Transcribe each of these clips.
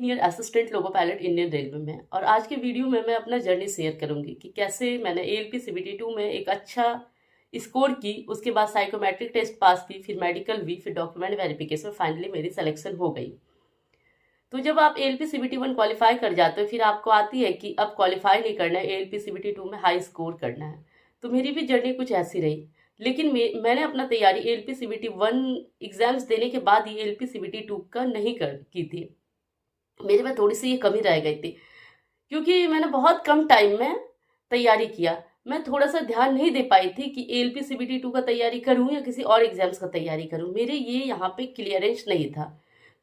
Senior assistant loco pilot Indian railway में। और आज के वीडियो में मैं अपना जर्नी शेयर करूंगी कि कैसे मैंने एएलपी सीबीटी 2 में एक अच्छा स्कोर की, उसके बाद साइकोमेट्रिक टेस्ट पास की, फिर मेडिकल हुई, फिर डॉक्यूमेंट वेरिफिकेशन, फाइनली मेरी सिलेक्शन हो गई। तो जब आप एएलपी सीबीटी 1 क्वालिफाई कर जाते हो, फिर आपको आती है कि अब क्वालिफाई नहीं करना है, एएलपी सीबीटी 2 में हाई स्कोर करना है। तो मेरी भी जर्नी कुछ ऐसी रही, लेकिन मैंने अपना तैयारी एएलपी सीबीटी 1 एग्जाम्स देने के बाद ही एएलपी सीबीटी 2 का नहीं की थी। मेरे में थोड़ी सी ये कमी रह गई थी, क्योंकि मैंने बहुत कम टाइम में तैयारी किया। मैं थोड़ा सा ध्यान नहीं दे पाई थी कि एएलपी सीबीटी 2 का तैयारी करूं या किसी और एग्जाम्स का तैयारी करूं। मेरे ये यहाँ पे क्लियरेंस नहीं था,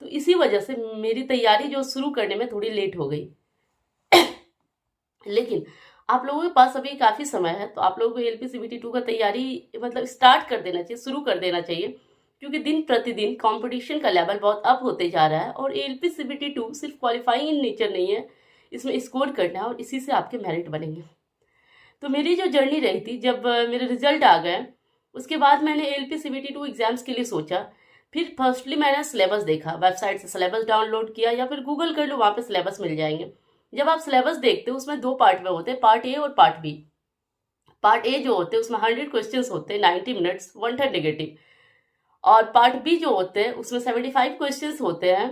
तो इसी वजह से मेरी तैयारी जो शुरू करने में थोड़ी लेट हो गई। लेकिन आप लोगों के पास अभी काफ़ी समय है, तो आप लोगों को एएलपी सीबीटी 2 का तैयारी मतलब स्टार्ट कर देना चाहिए, शुरू कर देना चाहिए, क्योंकि दिन प्रतिदिन कंपटीशन का लेवल बहुत अप होते जा रहा है। और एएलपी सीबीटी 2 सिर्फ क्वालिफाइंग इन नेचर नहीं है, इसमें स्कोर करना है और इसी से आपके मेरिट बनेंगे। तो मेरी जो जर्नी रही थी, जब मेरे रिजल्ट आ गए उसके बाद मैंने एएलपी सीबीटी 2 एग्जाम्स के लिए सोचा। फिर फर्स्टली मैंने सिलेबस देखा, वेबसाइट से सिलेबस डाउनलोड किया या फिर गूगल कर लो, वहाँ पे सिलेबस मिल जाएंगे। जब आप सिलेबस देखते हो उसमें दो पार्ट में होते हैं, पार्ट ए और पार्ट बी। पार्ट ए जो होते हैं उसमें 100 क्वेश्चंस होते हैं, 90 मिनट्स, 1 नेगेटिव। और पार्ट बी जो होते हैं उसमें 75 क्वेश्चंस होते हैं,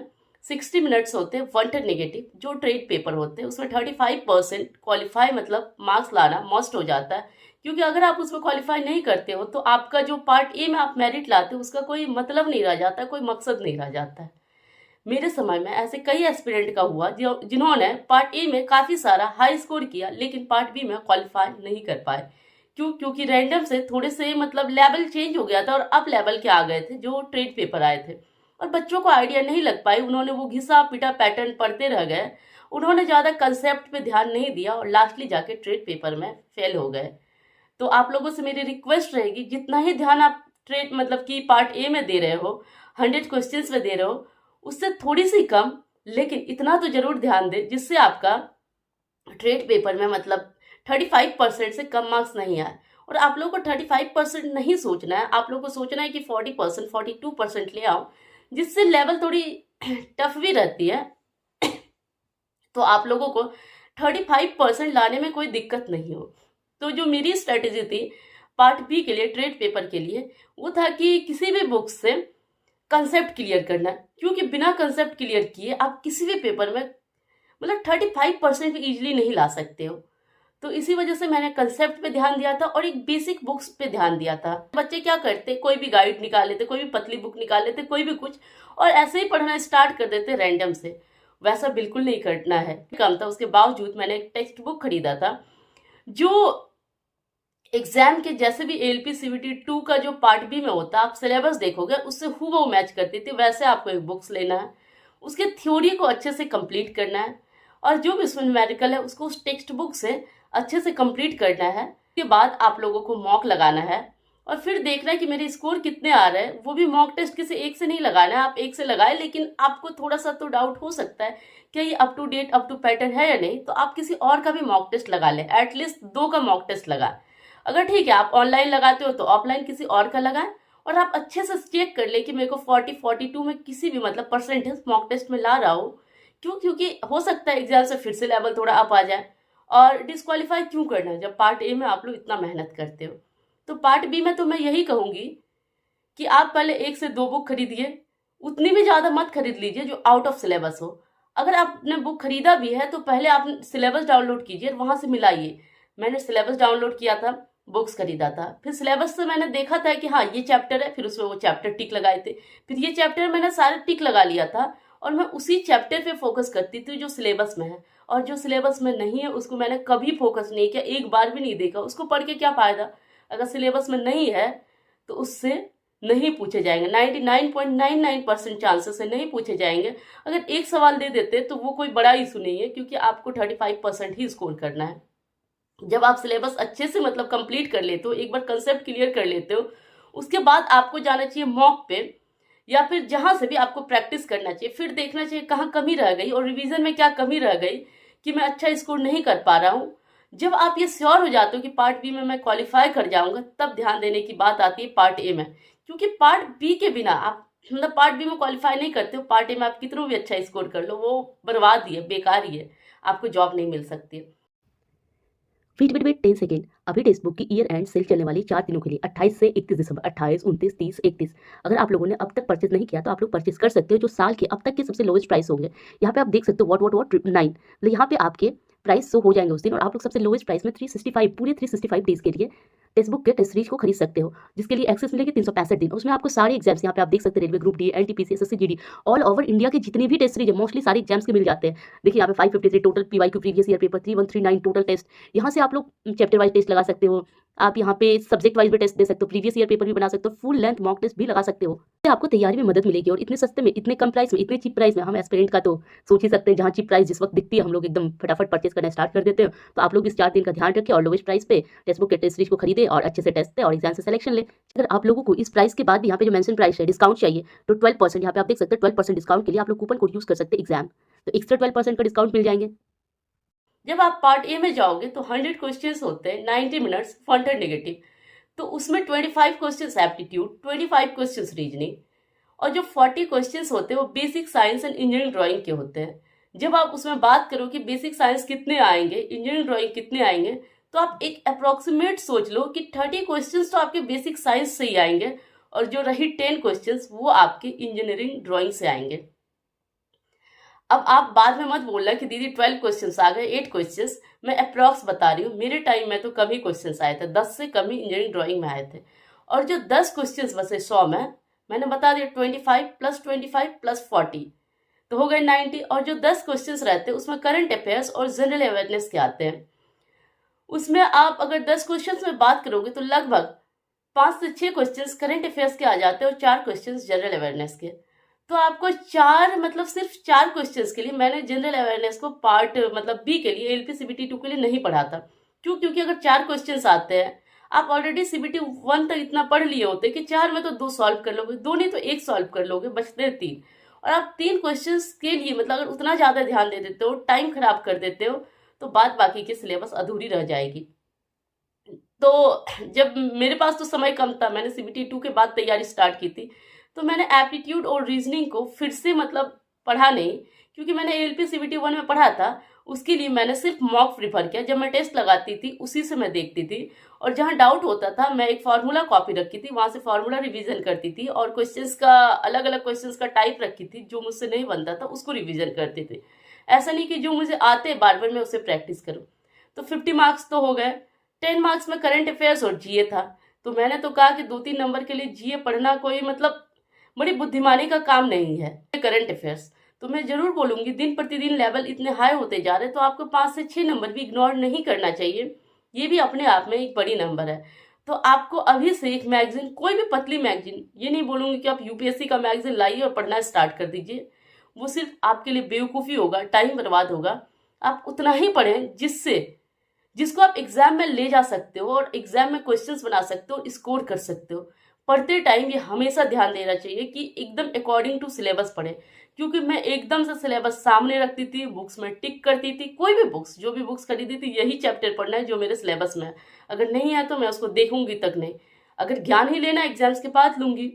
60 मिनट्स होते हैं, 1 नेगेटिव। जो ट्रेड पेपर होते हैं उसमें 35% क्वालिफाई मतलब मार्क्स लाना मस्ट हो जाता है, क्योंकि अगर आप उसमें क्वालिफाई नहीं करते हो तो आपका जो पार्ट ए में आप मेरिट लाते हो उसका कोई मतलब नहीं रह जाता, कोई मकसद नहीं रह जाता है। मेरे समय में ऐसे कई एस्पिरेंट का हुआ जिन्होंने पार्ट ए में काफ़ी सारा हाई स्कोर किया, लेकिन पार्ट बी में क्वालिफाई नहीं कर पाए। क्योंकि रैंडम से थोड़े से मतलब लेवल चेंज हो गया था और अप लेवल के आ गए थे जो ट्रेड पेपर आए थे, और बच्चों को आइडिया नहीं लग पाई। उन्होंने वो घिसा पिटा पैटर्न पढ़ते रह गए, उन्होंने ज़्यादा कंसेप्ट पे ध्यान नहीं दिया और लास्टली जाके ट्रेड पेपर में फेल हो गए। तो आप लोगों से मेरी रिक्वेस्ट रहेगी, जितना ही ध्यान आप ट्रेड मतलब कि पार्ट ए में दे रहे हो, 100 क्वेश्चंस में दे रहे हो, उससे थोड़ी सी कम, लेकिन इतना तो जरूर ध्यान दे जिससे आपका ट्रेड पेपर में मतलब 35% से कम मार्क्स नहीं आए। और आप लोगों को 35% नहीं सोचना है, आप लोगों को सोचना है कि 40%, 42% ले आओ, जिससे लेवल थोड़ी टफ भी रहती है। तो आप लोगों को 35% लाने में कोई दिक्कत नहीं हो। तो जो मेरी स्ट्रेटेजी थी पार्ट बी के लिए, ट्रेड पेपर के लिए, वो था कि किसी भी बुक से कंसेप्ट क्लियर करना, क्योंकि बिना कंसेप्ट क्लियर किए आप किसी भी पेपर में मतलब 35% भी इजीली नहीं ला सकते हो। तो इसी वजह से मैंने कंसेप्ट पे ध्यान दिया था और एक बेसिक बुक्स पे ध्यान दिया था। बच्चे क्या करते, कोई भी गाइड निकाल लेते, कोई भी पतली बुक निकाल लेते, कोई भी कुछ, और ऐसे ही पढ़ना स्टार्ट कर देते रैंडम से। वैसा बिल्कुल नहीं करना है। कम था, उसके बावजूद मैंने एक टेक्स्ट बुक खरीदा था जो एग्जाम के जैसे भी एएलपी सीबीटी 2 का जो पार्ट बी में होता है, आप सिलेबस देखोगे उससे हूबहू मैच करती थी। वैसे आपको एक बुक्स लेना है, उसके थ्योरी को अच्छे से कंप्लीट करना है, और जो भी उसमें न्यूमेरिकल है उसको उस टेक्स्ट बुक से अच्छे से कंप्लीट करना है। उसके बाद आप लोगों को मॉक लगाना है और फिर देखना है कि मेरे स्कोर कितने आ रहे हैं। वो भी मॉक टेस्ट किसी एक से नहीं लगाना है, आप एक से लगाए, लेकिन आपको थोड़ा सा तो डाउट हो सकता है कि ये up to date, up to pattern है या नहीं, तो आप किसी और का भी मॉक टेस्ट लगा लें, एटलीस्ट 2 का मॉक टेस्ट लगाएं। अगर ठीक है आप ऑनलाइन लगाते हो तो ऑफलाइन किसी और का लगाएं, और आप अच्छे से चेक कर ले कि मेरे को 42 में किसी भी मतलब परसेंटेज मॉक टेस्ट में ला रहा हो। क्योंकि हो सकता है एग्जाम से फिर से लेवल थोड़ा अप आ जाए, और डिस्क्वालीफाई क्यों करना है जब पार्ट ए में आप लोग इतना मेहनत करते हो। तो पार्ट बी में तो मैं यही कहूंगी कि आप पहले 1 से 2 बुक खरीदिए, उतनी भी ज़्यादा मत खरीद लीजिए जो आउट ऑफ सिलेबस हो। अगर आपने बुक खरीदा भी है तो पहले आप सिलेबस डाउनलोड कीजिए, वहाँ से मिलाइए। मैंने सिलेबस डाउनलोड किया था, बुक्स खरीदा था, फिर सिलेबस से मैंने देखा था कि हाँ ये चैप्टर है, फिर उसमें वो चैप्टर टिक लगाए थे, फिर ये चैप्टर मैंने सारे टिक लगा लिया था, और मैं उसी चैप्टर पे फोकस करती थी जो सिलेबस में है। और जो सिलेबस में नहीं है उसको मैंने कभी फोकस नहीं किया, एक बार भी नहीं देखा। उसको पढ़ के क्या फायदा, अगर सिलेबस में नहीं है तो उससे नहीं पूछे जाएंगे, 99.99% चांसेस से नहीं पूछे जाएंगे। अगर एक सवाल दे देते तो वो कोई बड़ा इशू नहीं है, क्योंकि आपको 35% ही स्कोर करना है। जब आप सिलेबस अच्छे से मतलब कंप्लीट कर लेते हो, एक बार कंसेप्ट क्लियर कर लेते हो, उसके बाद आपको जाना चाहिए मॉक पे, या फिर जहां से भी आपको प्रैक्टिस करना चाहिए। फिर देखना चाहिए कहाँ कमी रह गई और रिवीजन में क्या कमी रह गई कि मैं अच्छा स्कोर नहीं कर पा रहा हूँ। जब आप ये श्योर हो जाते हो कि पार्ट बी में मैं क्वालिफाई कर जाऊंगा, तब ध्यान देने की बात आती है पार्ट ए में, क्योंकि पार्ट बी के बिना आप मतलब पार्ट बी में क्वालिफाई नहीं करते हो, पार्ट ए में आप कितना भी अच्छा स्कोर कर लो, वो बर्बाद ही है, बेकार ही है, आपको जॉब नहीं मिल सकती। Wait wait wait 10 second. अभी टेक्स्ट बुक की ईयर एंड सेल चलने वाली 4 दिनों के लिए 28 से 31 दिसंबर, 28, 29, 30, 31। अगर आप लोगों ने अब तक परचेज नहीं किया तो आप लोग परचेज कर सकते हो, जो साल के अब तक के सबसे लोवेस्ट प्राइस होंगे। यहाँ पे आप देख सकते हो व्हाट 999, मतलब यहाँ पे आपके प्राइस शो हो जाएंगे उस दिन, और आप लोग सबसे लोवेस्ट प्राइस में 365 पूरे 365 डेज के लिए टेक्स्ट बुक के टेस्ट सीरीज को खरीद सकते हो, जिसके लिए एक्सेस मिलेगी 365 दिन। उसमें आपको सारे एग्जाम्स यहाँ पे आप देख सकते हैं, railway group D, NTPC, SSC GD, all over India के जितने भी टेस्ट सीरीज है मोस्टली सारे एग्जाम्स के मिल जाते हैं। देखिए यहाँ पे 553 total PYQ previous year paper, 3139 total test. यहाँ से आप लोग चैप्टर वाइज टेस्ट लगा सकते हो, आप यहाँ पे सब्जेक्ट वाइज भी टेस्ट दे सकते हो, प्रीवियस ईयर पेपर भी बना सकते हो, फुल लेंथ मॉक टेस्ट भी लगा सकते हो। इससे आपको तैयारी में मदद मिलेगी, और इतने सस्ते में, इतने कम प्राइस में, इतने चीप प्राइस में हम एस्पिरेंट का तो सोच ही सकते हैं। जहाँ चीप प्राइस जिस वक्त दिखती है हम लोग एकदम फटाफट परचेस करना स्टार्ट कर देते हैं। तो आप लोग इस 4 दिन का ध्यान रखें और लोवेस्ट प्राइस पे टेक्स्ट बुक के टेस्ट सीरीज को खरीदे और अच्छे से टेस्ट दें और एग्जाम से सिलेक्शन ले। अगर आप लोगों को इस प्राइस के बाद भी यहाँ पे जो मेंशन प्राइस है डिस्काउंट चाहिए, तो 12% यहाँ पे आप देख सकते हैं, 12% डिस्काउंट के लिए आप लोग कूपन कोड यूज कर सकते हैं एग्जाम, तो एक्स्ट्रा 12% का डिस्काउंट मिल जाएंगे। जब आप पार्ट ए में जाओगे तो 100 क्वेश्चंस होते हैं, 90 मिनट्स फ्रंट एंड नेगेटिव, तो उसमें 25 क्वेश्चंस एप्टीट्यूड, 25 क्वेश्चंस रीजनिंग, और जो 40 क्वेश्चंस होते हैं वो basic science and engineering drawing के होते हैं। जब आप उसमें बात करो कि बेसिक साइंस कितने आएंगे, इंजीनियरिंग ड्राइंग कितने आएंगे, तो आप एक अप्रोक्सीमेट सोच लो कि 30 क्वेश्चंस तो आपके बेसिक साइंस से ही आएंगे, और जो रही 10 क्वेश्चंस वो आपके इंजीनियरिंग ड्राइंग से आएंगे। अब आप बाद में मत बोलना कि दीदी 12 क्वेश्चंस आ गए, 8 क्वेश्चंस, मैं अप्रॉक्स बता रही हूँ, मेरे टाइम में तो कम ही क्वेश्चंस आए थे, 10 से कम ही इंजीनियरिंग ड्राइंग में आए थे। और जो 10 क्वेश्चंस बचे 100 में, मैंने बता दिया 25 प्लस 25 प्लस 40 तो हो गए 90, और जो 10 क्वेश्चंस रहते हैं उसमें करंट अफेयर्स और जनरल अवेयरनेस के आते हैं। उसमें आप अगर 10 क्वेश्चंस में बात करोगे तो लगभग 5 से 6 क्वेश्चंस करंट अफेयर्स के आ जाते हैं और 4 क्वेश्चंस जनरल अवेयरनेस के। तो आपको 4 मतलब सिर्फ 4 क्वेश्चंस के लिए मैंने जनरल अवेयरनेस को पार्ट मतलब बी के लिए एलपी सीबीटी 2 के लिए नहीं पढ़ा था। क्यों? क्योंकि अगर 4 क्वेश्चंस आते हैं, आप ऑलरेडी सीबीटी 1 तक इतना पढ़ लिए होते कि 4 में तो 2 सॉल्व कर लोगे, 2 नहीं तो 1 सॉल्व कर लोगे, बचते हैं 3। और आप 3 क्वेश्चंस के लिए मतलब अगर उतना ज्यादा ध्यान दे देते हो, टाइम खराब कर देते हो, तो बाद बाकी की सिलेबस अधूरी रह जाएगी। तो जब मेरे पास तो समय कम था, मैंने सीबीटी 2 के बाद तैयारी स्टार्ट की थी, तो मैंने एप्टीट्यूड और रीजनिंग को फिर से मतलब पढ़ा नहीं, क्योंकि मैंने एलपी सीबीटी 1 में पढ़ा था। उसके लिए मैंने सिर्फ मॉक प्रीफर किया, जब मैं टेस्ट लगाती थी उसी से मैं देखती थी, और जहां डाउट होता था मैं एक फार्मूला कॉपी रखी थी, वहां से फार्मूला रिवीजन करती थी, और क्वेश्चंस का अलग अलग क्वेश्चंस का टाइप रखी थी, जो मुझसे नहीं बनता था उसको रिवीजन करती थी। ऐसा नहीं कि जो मुझे आते बार बार मैं उसे प्रैक्टिस करूं। तो 50 मार्क्स तो हो गए। 10 मार्क्स में करंट अफेयर्स और जीए था, तो मैंने तो कहा कि 2-3 नंबर के लिए जीए पढ़ना कोई मतलब बड़ी बुद्धिमानी का काम नहीं है। करंट अफेयर्स तो मैं जरूर बोलूंगी, दिन प्रतिदिन लेवल इतने हाई होते जा रहे, तो आपको 5 से 6 नंबर भी इग्नोर नहीं करना चाहिए, ये भी अपने आप में एक बड़ी नंबर है। तो आपको अभी से एक मैगजीन, कोई भी पतली मैगजीन, ये नहीं बोलूंगी कि आप यूपीएससी का मैगजीन लाइए और पढ़ना स्टार्ट कर दीजिए, वो सिर्फ आपके लिए बेवकूफ़ी होगा, टाइम बर्बाद होगा। आप उतना ही पढ़ें जिसको आप एग्जाम में ले जा सकते हो और एग्जाम में क्वेश्चंस बना सकते हो, स्कोर कर सकते हो। पढ़ते टाइम ये हमेशा ध्यान देना चाहिए कि एकदम अकॉर्डिंग टू सिलेबस पढ़े, क्योंकि मैं एकदम से सिलेबस सामने रखती थी, बुक्स में टिक करती थी, कोई भी बुक्स, जो भी बुक्स खरीदी थी यही चैप्टर पढ़ना है जो मेरे सिलेबस में है, अगर नहीं है तो मैं उसको देखूंगी तक नहीं, अगर ज्ञान ही लेना एग्जाम्स के बाद लूंगी।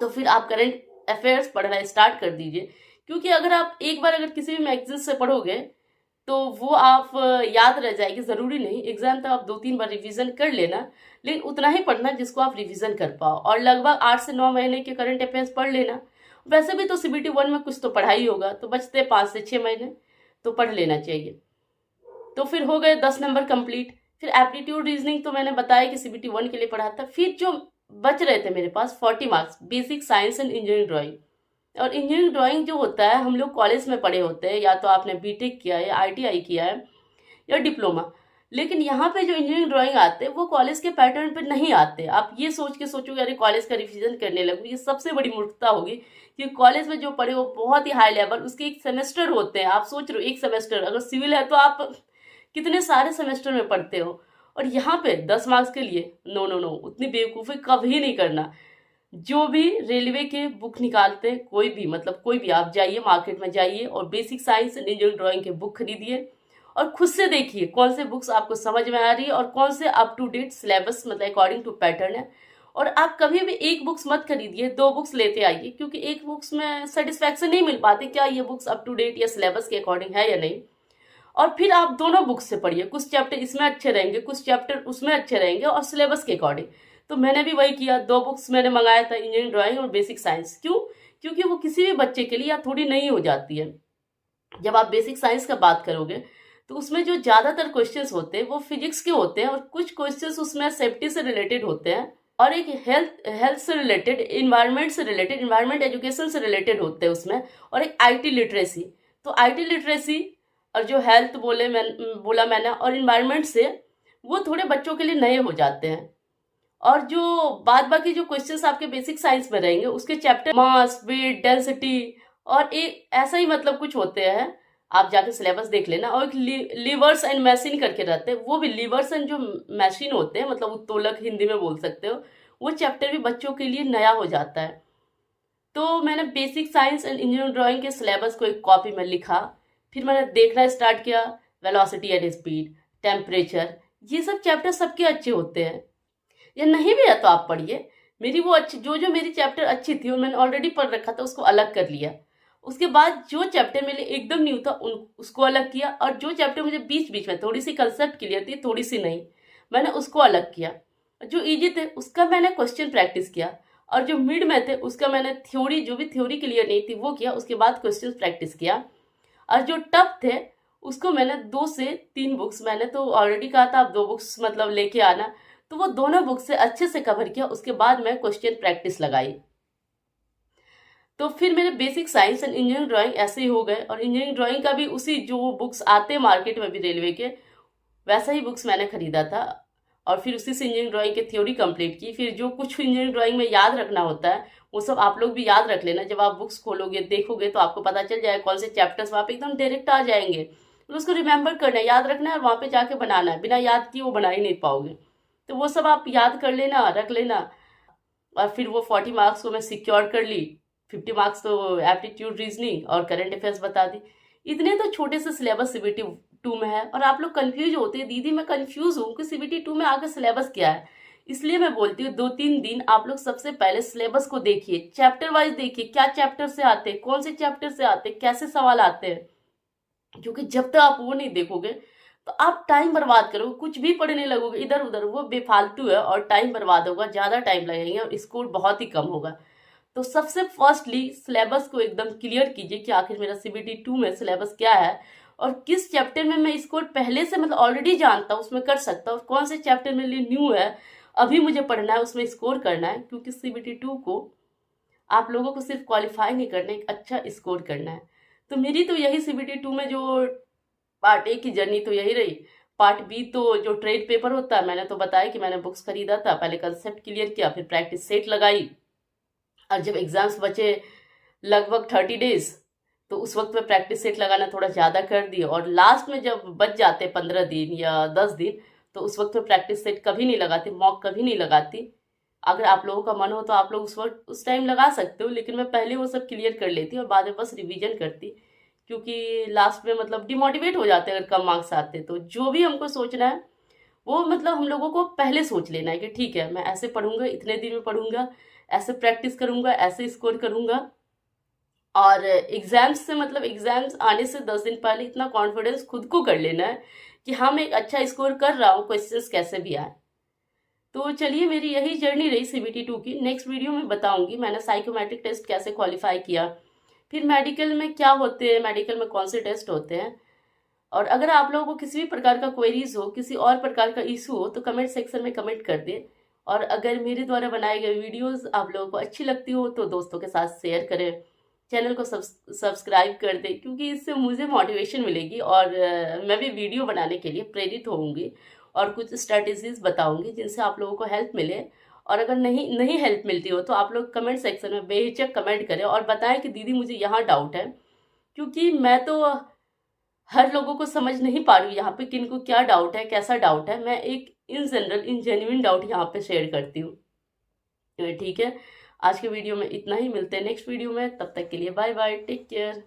तो फिर आप करंट अफेयर्स पढ़ना स्टार्ट कर दीजिए, क्योंकि अगर आप एक बार अगर किसी भी मैगजीन से पढ़ोगे तो वो आप याद रह जाएगी। जरूरी नहीं एग्जाम तक आप 2-3 बार रिवीजन कर लेना, लेकिन उतना ही पढ़ना जिसको आप रिवीजन कर पाओ, और लगभग 8 से 9 महीने के करंट अफेयर्स पढ़ लेना। वैसे भी तो सीबीटी 1 में कुछ तो पढ़ाई होगा, तो बचते 5 से 6 महीने, तो पढ़ लेना चाहिए। तो फिर हो गए 10 नंबर कंप्लीट। फिर एप्टीट्यूड रीजनिंग तो मैंने बताया कि सीबीटी 1 के लिए पढ़ा था। फिर जो बच रहे थे मेरे पास 40 marks, basic science and engineering drawing. और इंजीनियरिंग ड्राइंग जो होता है हम लोग कॉलेज में पढ़े होते हैं, या तो आपने बीटेक किया है या आईटीआई किया है या डिप्लोमा, लेकिन यहाँ पे जो इंजीनियरिंग ड्राइंग आते हैं वो कॉलेज के पैटर्न पे नहीं आते। आप ये सोच के सोचोगे अरे कॉलेज का रिवीजन करने लगूँ, ये सबसे बड़ी मूर्खता होगी, कि कॉलेज में जो पढ़े वो बहुत ही हाई लेवल, उसके एक सेमेस्टर होते हैं। आप सोच रहे हो एक सेमेस्टर, अगर सिविल है तो आप कितने सारे सेमेस्टर में पढ़ते हो, और यहाँ पे 10 मार्क्स के लिए नो नो नो, उतनी बेवकूफ़ी कभी नहीं करना। जो भी रेलवे के बुक निकालते हैं, कोई भी मतलब कोई भी, आप जाइए मार्केट में जाइए और basic science and engineering drawing के बुक खरीदिए और खुद से देखिए कौन से बुक्स आपको समझ में आ रही है और कौन से अप टू डेट सिलेबस मतलब अकॉर्डिंग टू पैटर्न है, और आप कभी भी एक बुक्स मत खरीदिए, 2 बुक्स लेते आइए, क्योंकि एक बुक्स में सेटिस्फैक्शन नहीं मिल पाती क्या ये बुक्स अप टू डेट या सिलेबस के अकॉर्डिंग है या नहीं। और फिर आप दोनों बुक्स से पढ़िए, कुछ चैप्टर इसमें अच्छे रहेंगे, कुछ चैप्टर उसमें अच्छे रहेंगे और सिलेबस के अकॉर्डिंग। तो मैंने भी वही किया, 2 बुक्स मैंने मंगाया था, इंजीनियरिंग ड्राइंग और बेसिक साइंस। क्यों? क्योंकि वो किसी भी बच्चे के लिए या थोड़ी नई हो जाती है। जब आप बेसिक साइंस का बात करोगे तो उसमें जो ज़्यादातर क्वेश्चंस होते हैं वो फिजिक्स के होते हैं, और कुछ क्वेश्चंस उसमें सेफ्टी से रिलेटेड होते हैं, और एक हेल्थ से रिलेटेड, इन्वायरमेंट से रिलेटेड, इन्वायरमेंट एजुकेशन से रिलेटेड होते हैं उसमें, और एक आईटी लिटरेसी। तो आईटी लिटरेसी और जो हेल्थ बोला मैंने और इन्वायरमेंट से, वो थोड़े बच्चों के लिए नए हो जाते हैं। और जो बाद बाकी जो क्वेश्चंस आपके बेसिक साइंस में रहेंगे उसके चैप्टर मास, वेट, डेंसिटी और एक ऐसा ही मतलब कुछ होते हैं, आप जाके सिलेबस देख लेना। और एक लीवर्स एंड मशीन करके रहते हैं, वो भी लीवर्स एंड जो मशीन होते हैं, मतलब उत्तोलक हिंदी में बोल सकते हो, वो चैप्टर भी बच्चों के लिए नया हो जाता है। तो मैंने basic science and engineering drawing के सिलेबस को एक कॉपी में लिखा, फिर मैंने देखना स्टार्ट किया, वेलोसिटी एंड स्पीड, टेम्परेचर, ये सब चैप्टर सबके अच्छे होते हैं। या नहीं भी है तो आप पढ़िए, मेरी वो अच्छी जो मेरी चैप्टर अच्छी थी और मैंने ऑलरेडी पढ़ रखा था उसको अलग कर लिया। उसके बाद जो चैप्टर मेरे लिए एकदम न्यू था उसको अलग किया, और जो चैप्टर मुझे बीच बीच में थोड़ी सी कंसेप्ट क्लियर थी, थोड़ी सी नहीं, मैंने उसको अलग किया। जो इजी थे उसका मैंने क्वेश्चन प्रैक्टिस किया, और जो मिड में थे उसका मैंने थ्योरी, जो भी थ्योरी क्लियर नहीं थी वो किया, उसके बाद क्वेश्चन प्रैक्टिस किया। और जो टफ थे उसको मैंने 2 से 3 बुक्स, मैंने तो ऑलरेडी कहा था आप 2 बुक्स मतलब लेके आना, तो वो दोनों बुक से अच्छे से कवर किया। उसके बाद मैं क्वेश्चन प्रैक्टिस लगाई। तो फिर मेरे basic science and engineering drawing ऐसे ही हो गए, और इंजीनियरिंग ड्राइंग का भी उसी जो बुक्स आते हैं मार्केट में भी रेलवे के, वैसा ही बुक्स मैंने खरीदा था, और फिर उसी से इंजीनियरिंग ड्राइंग की थ्योरी कंप्लीट की। फिर जो कुछ इंजीनियरिंग ड्राइंग में याद रखना होता है वो सब आप लोग भी याद रख लेना। जब आप बुक्स खोलोगे देखोगे तो आपको पता चल जाएगा कौन से चैप्टर्स वहाँ पे एकदम डायरेक्ट आ जाएंगे, तो उसको रिमेंबर करना है, याद रखना है, और वहाँ पे जाके बनाना है। बिना याद किए वो बना ही नहीं पाओगे। तो वो सब आप याद कर लेना, रख लेना। और फिर वो 40 मार्क्स को मैं सिक्योर कर ली, 50 मार्क्स तो एप्टीट्यूड, रीजनिंग और करंट अफेयर्स बता दी। इतने तो छोटे से सिलेबस सीबीटी 2 में है, और आप लोग कंफ्यूज होते हैं, दीदी मैं कंफ्यूज हूँ कि सीबीटी 2 में आगे सिलेबस क्या है। इसलिए मैं बोलती हूँ 2-3 दिन आप लोग सबसे पहले सिलेबस को देखिए, चैप्टर वाइज देखिए, क्या चैप्टर से आते हैं, कौन से चैप्टर से आते हैं, कैसे सवाल आते हैं। क्योंकि जब तक आप वो नहीं देखोगे तो आप टाइम बर्बाद करोगे, कुछ भी पढ़ने लगोगे इधर उधर, वो बेफालतू है और टाइम बर्बाद होगा, ज़्यादा टाइम लगेगा और स्कोर बहुत ही कम होगा। तो सबसे फर्स्टली सिलेबस को एकदम क्लियर कीजिए कि आखिर मेरा सीबीटी 2 में सिलेबस क्या है, और किस चैप्टर में मैं स्कोर पहले से मतलब ऑलरेडी जानता हूँ उसमें कर सकता हूँ, कौन से चैप्टर मेरे लिए न्यू है, अभी मुझे पढ़ना है, उसमें स्कोर करना है। क्योंकि सीबीटी 2 को आप लोगों को सिर्फ क्वालिफाई नहीं करना है, एक अच्छा स्कोर करना है। तो मेरी तो यही सीबीटी 2 में जो पार्ट ए की जर्नी तो यही रही। पार्ट बी तो जो ट्रेड पेपर होता है, मैंने तो बताया कि मैंने बुक्स खरीदा था, पहले कंसेप्ट क्लियर किया, फिर प्रैक्टिस सेट लगाई, और जब एग्जाम्स बचे लगभग 30 डेज तो उस वक्त में प्रैक्टिस सेट लगाना थोड़ा ज़्यादा कर दिया, और लास्ट में जब बच जाते 15 दिन या 10 दिन तो उस वक्त में प्रैक्टिस सेट कभी नहीं लगाती, मॉक कभी नहीं लगाती। अगर आप लोगों का मन हो तो आप लोग उस टाइम लगा सकते हो, लेकिन मैं पहले वो सब क्लियर कर लेती और बाद में बस रिवीजन करती, क्योंकि लास्ट में मतलब डिमोटिवेट हो जाते हैं अगर कम मार्क्स आते। तो जो भी हमको सोचना है वो मतलब हम लोगों को पहले सोच लेना है कि ठीक है मैं ऐसे पढ़ूंगा, इतने दिन में पढ़ूंगा, ऐसे प्रैक्टिस करूंगा, ऐसे स्कोर करूंगा। और एग्जाम्स से मतलब एग्जाम्स आने से 10 दिन पहले इतना कॉन्फिडेंस खुद को कर लेना है कि हाँ मैं एक अच्छा स्कोर कर रहा हूँ, क्वेश्चंस कैसे भी आए। तो चलिए मेरी यही जर्नी रही सीबीटी 2 की। नेक्स्ट वीडियो में बताऊंगी मैंने साइकोमेट्रिक टेस्ट कैसे क्वालिफाई किया, फिर मेडिकल में क्या होते हैं, मेडिकल में कौन से टेस्ट होते हैं। और अगर आप लोगों को किसी भी प्रकार का क्वेरीज हो, किसी और प्रकार का इशू हो तो कमेंट सेक्शन में कमेंट कर दें। और अगर मेरे द्वारा बनाए गए वीडियोस आप लोगों को अच्छी लगती हो तो दोस्तों के साथ शेयर करें, चैनल को सब्सक्राइब कर दें, क्योंकि इससे मुझे मोटिवेशन मिलेगी और मैं भी वीडियो बनाने के लिए प्रेरित होऊंगी और कुछ स्ट्रैटेजीज बताऊंगी जिनसे आप लोगों को हेल्प मिले। और अगर नहीं हेल्प मिलती हो तो आप लोग कमेंट सेक्शन में बेहिचक कमेंट करें और बताएं कि दीदी मुझे यहाँ डाउट है, क्योंकि मैं तो हर लोगों को समझ नहीं पा रही हूँ यहाँ पे किनको क्या डाउट है, कैसा डाउट है। मैं एक in general in genuine doubt यहाँ पे शेयर करती हूँ। ठीक है, आज के वीडियो में इतना ही, मिलते हैं नेक्स्ट वीडियो में, तब तक के लिए बाय बाय, टेक केयर।